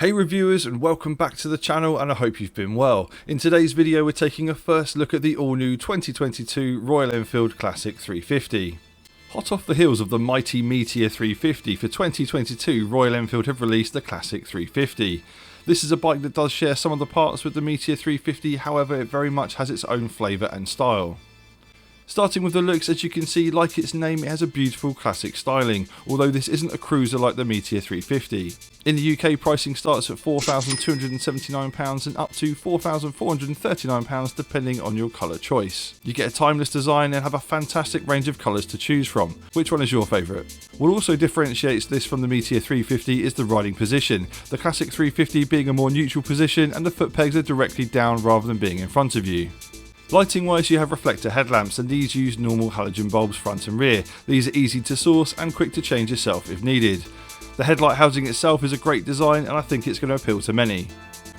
Hey reviewers, and welcome back to the channel, and I hope you've been well. In today's video we're taking a first look at the all new 2022 Royal Enfield Classic 350. Hot off the heels of the mighty Meteor 350, for 2022 Royal Enfield have released the Classic 350. This is a bike that does share some of the parts with the Meteor 350, however it very much has its own flavour and style. Starting with the looks, as you can see, like its name, it has a beautiful classic styling, although this isn't a cruiser like the Meteor 350. In the UK, pricing starts at £4,279 and up to £4,439 depending on your colour choice. You get a timeless design and have a fantastic range of colours to choose from. Which one is your favourite? What also differentiates this from the Meteor 350 is the riding position, the Classic 350 being a more neutral position and the foot pegs are directly down rather than being in front of you. Lighting wise, you have reflector headlamps, and these use normal halogen bulbs front and rear. These are easy to source and quick to change yourself if needed. The headlight housing itself is a great design and I think it's going to appeal to many.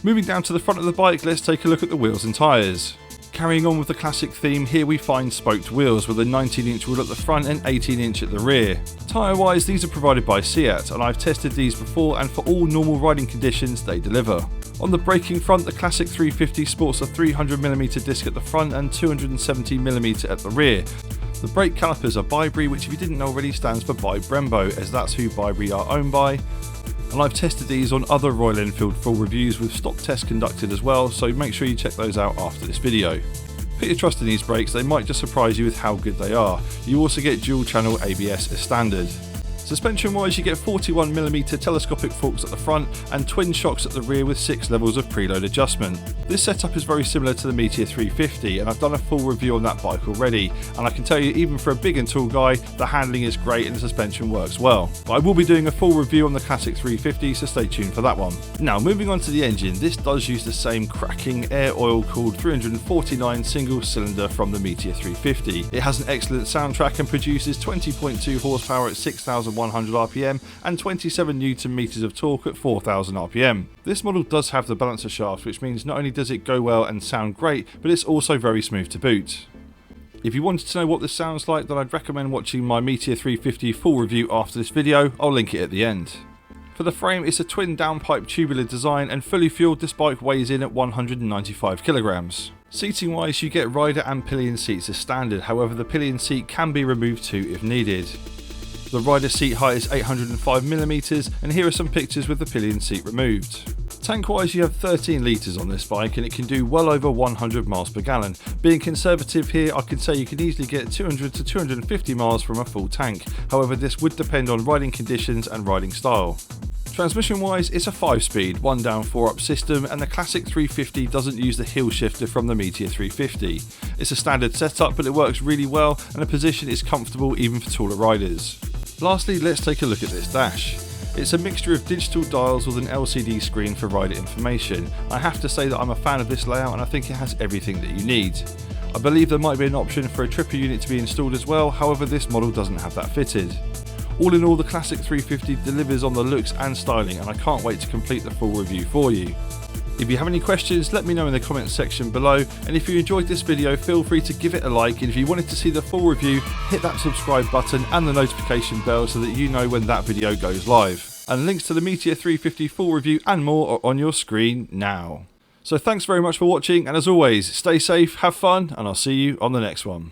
Moving down to the front of the bike, let's take a look at the wheels and tyres. Carrying on with the classic theme, here we find spoked wheels with a 19-inch wheel at the front and 18-inch at the rear. Tyre wise, these are provided by Seat, and I've tested these before, and for all normal riding conditions they deliver. On the braking front, the Classic 350 sports a 300mm disc at the front and 270mm at the rear. The brake calipers are Bibree, which if you didn't know already stands for by Brembo, as that's who Bibree are owned by. And I've tested these on other Royal Enfield full reviews with stock tests conducted as well, so make sure you check those out after this video. Put your trust in these brakes, they might just surprise you with how good they are. You also get dual channel ABS as standard. Suspension wise, you get 41mm telescopic forks at the front and twin shocks at the rear with 6 levels of preload adjustment. This setup is very similar to the Meteor 350, and I've done a full review on that bike already, and I can tell you, even for a big and tall guy, the handling is great and the suspension works well. But I will be doing a full review on the Classic 350, so stay tuned for that one. Now moving on to the engine, this does use the same cracking air oil cooled 349 single cylinder from the Meteor 350. It has an excellent soundtrack and produces 20.2 horsepower at 6,100 RPM and 27 Nm of torque at 4,000 RPM. This model does have the balancer shaft, which means not only does it go well and sound great, but it's also very smooth to boot. If you wanted to know what this sounds like, then I'd recommend watching my Meteor 350 full review after this video. I'll link it at the end. For the frame, it's a twin downpipe tubular design, and fully fueled this bike weighs in at 195 kilograms. Seating wise, you get rider and pillion seats as standard, however the pillion seat can be removed too if needed. The rider seat height is 805mm, and here are some pictures with the pillion seat removed. Tank wise, you have 13 litres on this bike and it can do well over 100 miles per gallon. Being conservative here, I can say you can easily get 200 to 250 miles from a full tank, however this would depend on riding conditions and riding style. Transmission wise, it's a 5-speed, 1 down 4 up system, and the Classic 350 doesn't use the hill shifter from the Meteor 350. It's a standard setup, but it works really well and the position is comfortable even for taller riders. Lastly, let's take a look at this dash. It's a mixture of digital dials with an LCD screen for rider information. I have to say that I'm a fan of this layout and I think it has everything that you need. I believe there might be an option for a tripper unit to be installed as well, however this model doesn't have that fitted. All in all, the Classic 350 delivers on the looks and styling, and I can't wait to complete the full review for you. If you have any questions, let me know in the comments section below, and if you enjoyed this video, feel free to give it a like, and if you wanted to see the full review, hit that subscribe button and the notification bell so that you know when that video goes live. And links to the Meteor 350 full review and more are on your screen now. So thanks very much for watching, and as always, stay safe, have fun, and I'll see you on the next one.